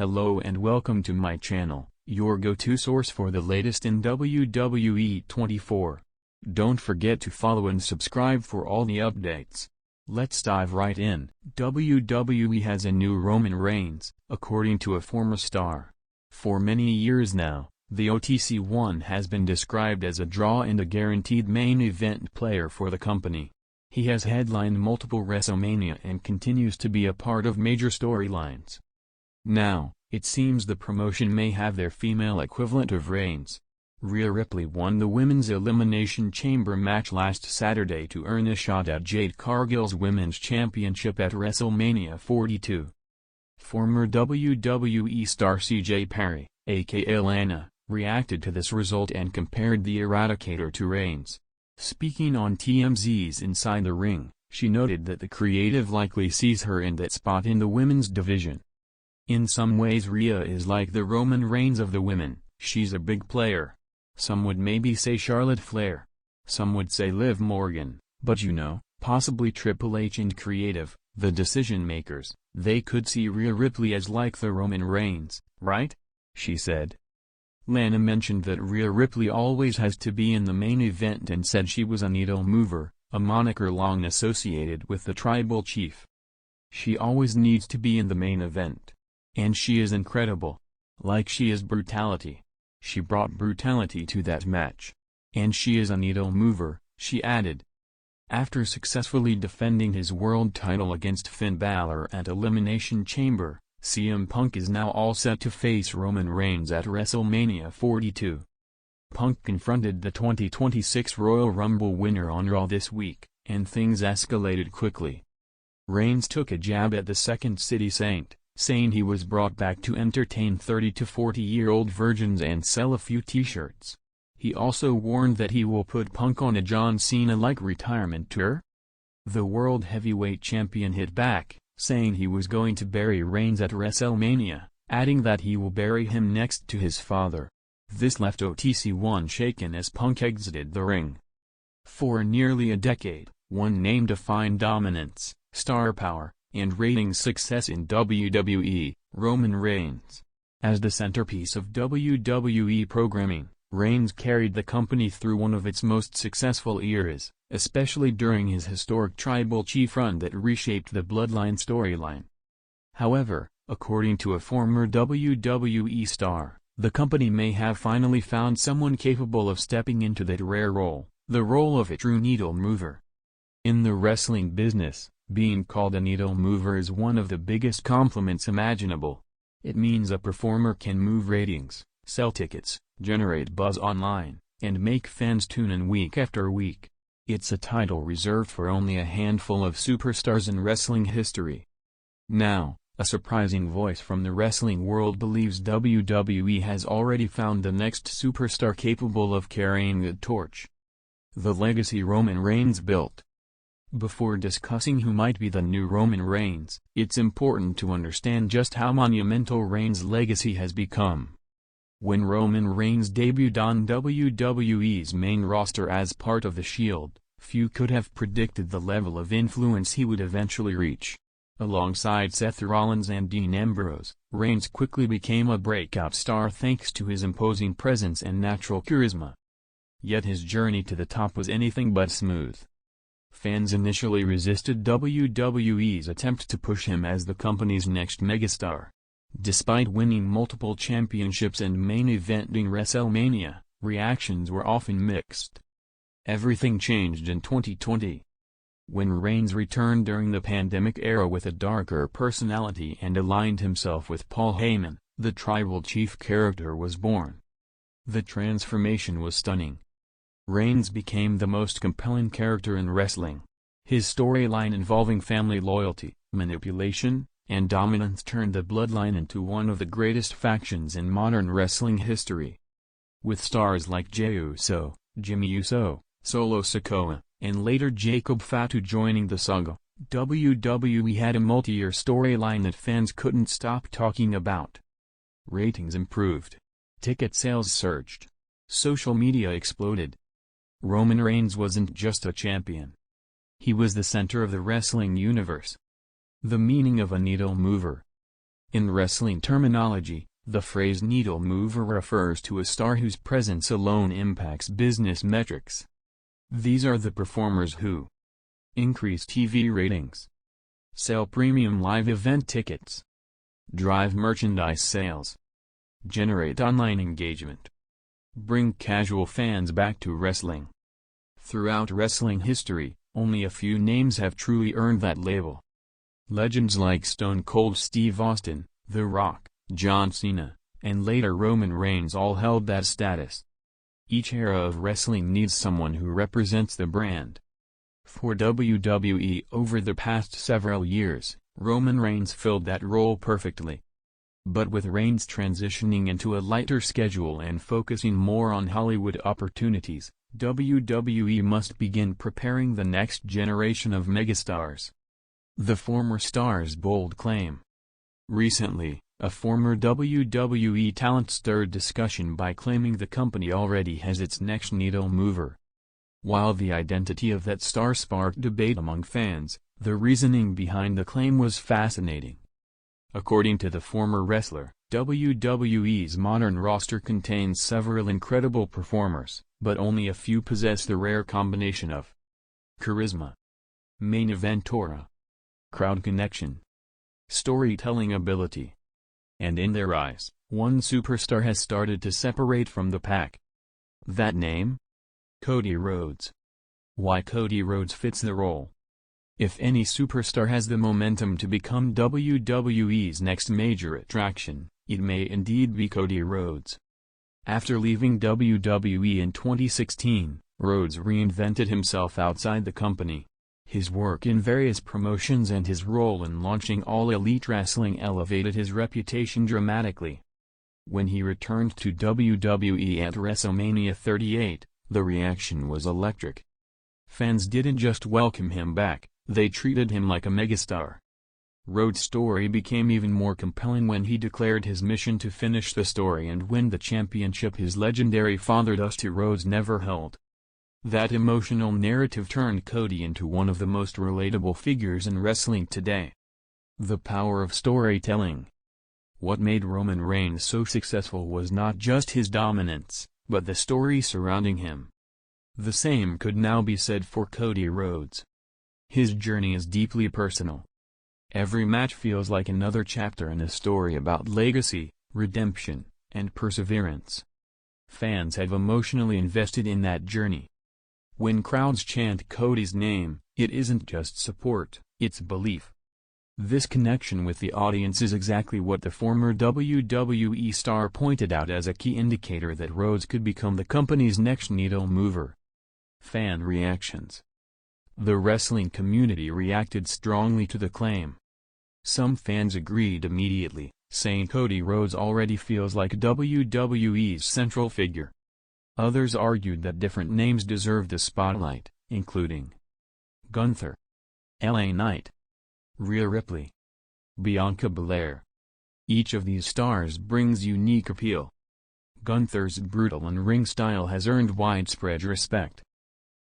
Hello and welcome to my channel, your go-to source for the latest in WWE 24. Don't forget to follow and subscribe for all the updates. Let's dive right in. WWE has a new Roman Reigns, according to a former star. For many years now, the OTC1 has been described as a draw and a guaranteed main event player for the company. He has headlined multiple WrestleMania and continues to be a part of major storylines. Now, it seems the promotion may have their female equivalent of Reigns. Rhea Ripley won the Women's Elimination Chamber match last Saturday to earn a shot at Jade Cargill's Women's Championship at WrestleMania 42. Former WWE star CJ Perry, aka Lana, reacted to this result and compared the Eradicator to Reigns. Speaking on TMZ's Inside the Ring, she noted that the creative likely sees her in that spot in the women's division. In some ways Rhea is like the Roman Reigns of the women. She's a big player. Some would maybe say Charlotte Flair. Some would say Liv Morgan, but possibly Triple H and creative, the decision makers, they could see Rhea Ripley as like the Roman Reigns, right? She said. Lana mentioned that Rhea Ripley always has to be in the main event and said she was a needle mover, a moniker long associated with the tribal chief. She always needs to be in the main event. And she is incredible. Like she is brutality. She brought brutality to that match. And she is a needle mover, she added. After successfully defending his world title against Finn Balor at Elimination Chamber, CM Punk is now all set to face Roman Reigns at WrestleMania 42. Punk confronted the 2026 Royal Rumble winner on Raw this week, and things escalated quickly. Reigns took a jab at the Second City Saint, saying he was brought back to entertain 30 to 40-year-old virgins and sell a few t-shirts. He also warned that he will put Punk on a John Cena-like retirement tour. The World Heavyweight Champion hit back, saying he was going to bury Reigns at WrestleMania, adding that he will bury him next to his father. This left OTC1 shaken as Punk exited the ring. For nearly a decade, one name defined dominance, star power, and ratings success in WWE, Roman Reigns. As the centerpiece of WWE programming, Reigns carried the company through one of its most successful eras, especially during his historic Tribal Chief run that reshaped the Bloodline storyline. However, according to a former WWE star, the company may have finally found someone capable of stepping into that rare role, the role of a true needle mover. In the wrestling business, being called a needle mover is one of the biggest compliments imaginable. It means a performer can move ratings, sell tickets, generate buzz online, and make fans tune in week after week. It's a title reserved for only a handful of superstars in wrestling history. Now, a surprising voice from the wrestling world believes WWE has already found the next superstar capable of carrying the torch. The legacy Roman Reigns built. Before discussing who might be the new Roman Reigns, it's important to understand just how monumental Reigns' legacy has become. When Roman Reigns debuted on WWE's main roster as part of The Shield, few could have predicted the level of influence he would eventually reach. Alongside Seth Rollins and Dean Ambrose, Reigns quickly became a breakout star thanks to his imposing presence and natural charisma. Yet his journey to the top was anything but smooth. Fans initially resisted WWE's attempt to push him as the company's next megastar. Despite winning multiple championships and main eventing WrestleMania, reactions were often mixed. Everything changed in 2020. When Reigns returned during the pandemic era with a darker personality and aligned himself with Paul Heyman, the Tribal Chief character was born. The transformation was stunning. Reigns became the most compelling character in wrestling. His storyline involving family loyalty, manipulation, and dominance turned the Bloodline into one of the greatest factions in modern wrestling history. With stars like Jey Uso, Jimmy Uso, Solo Sikoa, and later Jacob Fatu joining the saga, WWE had a multi-year storyline that fans couldn't stop talking about. Ratings improved. Ticket sales surged. Social media exploded. Roman Reigns wasn't just a champion. He was the center of the wrestling universe. The meaning of a needle mover. In wrestling terminology, the phrase needle mover refers to a star whose presence alone impacts business metrics. These are the performers who increase TV ratings, sell premium live event tickets, drive merchandise sales, generate online engagement, bring casual fans back to wrestling. Throughout wrestling history, only a few names have truly earned that label. Legends like Stone Cold Steve Austin, The Rock, John Cena, and later Roman Reigns all held that status. Each era of wrestling needs someone who represents the brand. For WWE over the past several years, Roman Reigns filled that role perfectly. But with Reigns transitioning into a lighter schedule and focusing more on Hollywood opportunities, WWE must begin preparing the next generation of megastars. The former star's bold claim. Recently, a former WWE talent stirred discussion by claiming the company already has its next needle mover. While the identity of that star sparked debate among fans, the reasoning behind the claim was fascinating. According to the former wrestler, WWE's modern roster contains several incredible performers, but only a few possess the rare combination of charisma, main event aura, crowd connection, storytelling ability. And in their eyes, one superstar has started to separate from the pack. That name? Cody Rhodes. Why Cody Rhodes fits the role. If any superstar has the momentum to become WWE's next major attraction, it may indeed be Cody Rhodes. After leaving WWE in 2016, Rhodes reinvented himself outside the company. His work in various promotions and his role in launching All Elite Wrestling elevated his reputation dramatically. When he returned to WWE at WrestleMania 38, the reaction was electric. Fans didn't just welcome him back, they treated him like a megastar. Rhodes' story became even more compelling when he declared his mission to finish the story and win the championship his legendary father Dusty Rhodes never held. That emotional narrative turned Cody into one of the most relatable figures in wrestling today. The power of storytelling. What made Roman Reigns so successful was not just his dominance, but the story surrounding him. The same could now be said for Cody Rhodes. His journey is deeply personal. Every match feels like another chapter in a story about legacy, redemption, and perseverance. Fans have emotionally invested in that journey. When crowds chant Cody's name, it isn't just support, it's belief. This connection with the audience is exactly what the former WWE star pointed out as a key indicator that Rhodes could become the company's next needle mover. Fan reactions. The wrestling community reacted strongly to the claim. Some fans agreed immediately, saying Cody Rhodes already feels like WWE's central figure. Others argued that different names deserve the spotlight, including Gunther, LA Knight, Rhea Ripley, Bianca Belair. Each of these stars brings unique appeal. Gunther's brutal in-ring style has earned widespread respect.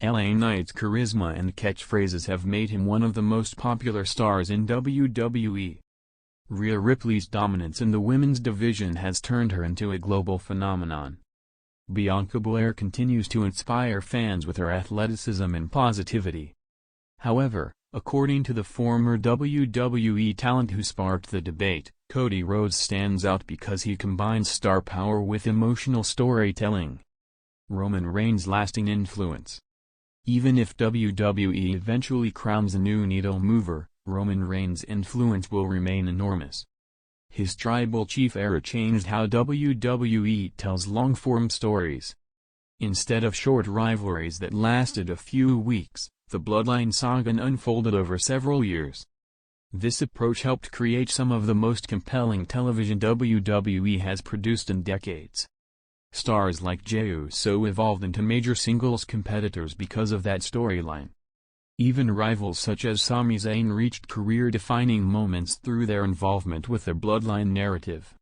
LA Knight's charisma and catchphrases have made him one of the most popular stars in WWE. Rhea Ripley's dominance in the women's division has turned her into a global phenomenon. Bianca Belair continues to inspire fans with her athleticism and positivity. However, according to the former WWE talent who sparked the debate, Cody Rhodes stands out because he combines star power with emotional storytelling. Roman Reigns' lasting influence. Even if WWE eventually crowns a new needle mover, Roman Reigns' influence will remain enormous. His tribal chief era changed how WWE tells long-form stories. Instead of short rivalries that lasted a few weeks, the Bloodline saga unfolded over several years. This approach helped create some of the most compelling television WWE has produced in decades. Stars like Jey Uso evolved into major singles competitors because of that storyline. Even rivals such as Sami Zayn reached career-defining moments through their involvement with the Bloodline narrative.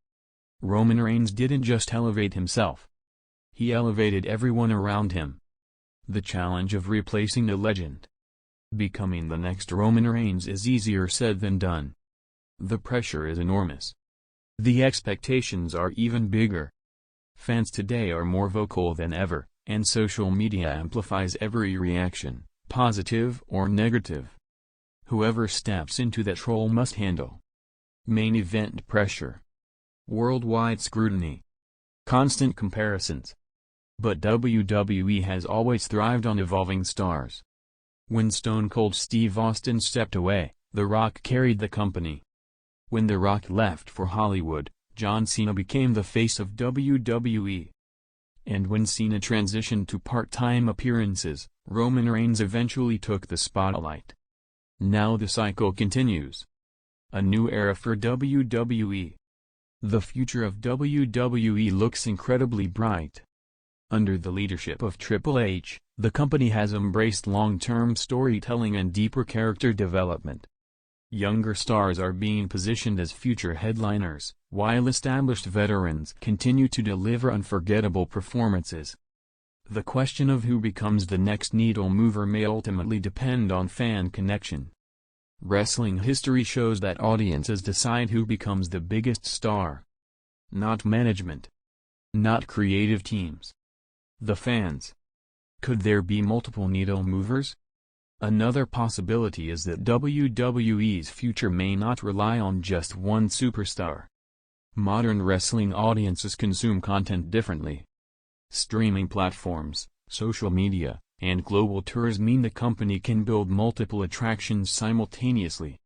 Roman Reigns didn't just elevate himself. He elevated everyone around him. The challenge of replacing a legend. Becoming the next Roman Reigns is easier said than done. The pressure is enormous. The expectations are even bigger. Fans today are more vocal than ever, and social media amplifies every reaction, positive or negative. Whoever steps into that role must handle main event pressure, worldwide scrutiny, constant comparisons. But WWE has always thrived on evolving stars. When Stone Cold Steve Austin stepped away, The Rock carried the company. When The Rock left for Hollywood, John Cena became the face of WWE. And when Cena transitioned to part-time appearances, Roman Reigns eventually took the spotlight. Now the cycle continues. A new era for WWE. The future of WWE looks incredibly bright. Under the leadership of Triple H, the company has embraced long-term storytelling and deeper character development. Younger stars are being positioned as future headliners, while established veterans continue to deliver unforgettable performances. The question of who becomes the next needle mover may ultimately depend on fan connection. Wrestling history shows that audiences decide who becomes the biggest star. Not management. Not creative teams. The fans. Could there be multiple needle movers? Another possibility is that WWE's future may not rely on just one superstar. Modern wrestling audiences consume content differently. Streaming platforms, social media, and global tours mean the company can build multiple attractions simultaneously.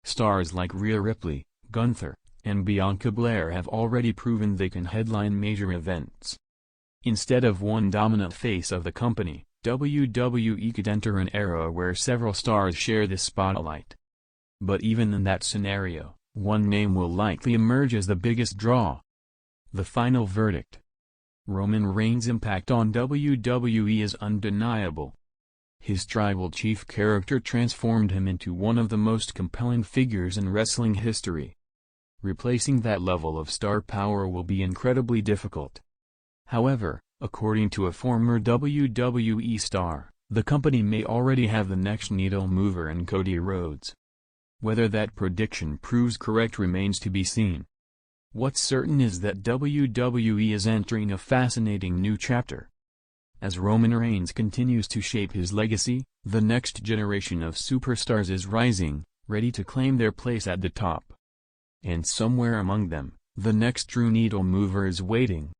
Stars like Rhea Ripley, Gunther, and Bianca Belair have already proven they can headline major events. Instead of one dominant face of the company, WWE could enter an era where several stars share the spotlight. But even in that scenario, one name will likely emerge as the biggest draw. The final verdict. Roman Reigns' impact on WWE is undeniable. His tribal chief character transformed him into one of the most compelling figures in wrestling history. Replacing that level of star power will be incredibly difficult. However, according to a former WWE star, the company may already have the next needle mover in Cody Rhodes. Whether that prediction proves correct remains to be seen. What's certain is that WWE is entering a fascinating new chapter. As Roman Reigns continues to shape his legacy, the next generation of superstars is rising, ready to claim their place at the top. And somewhere among them, the next true needle mover is waiting.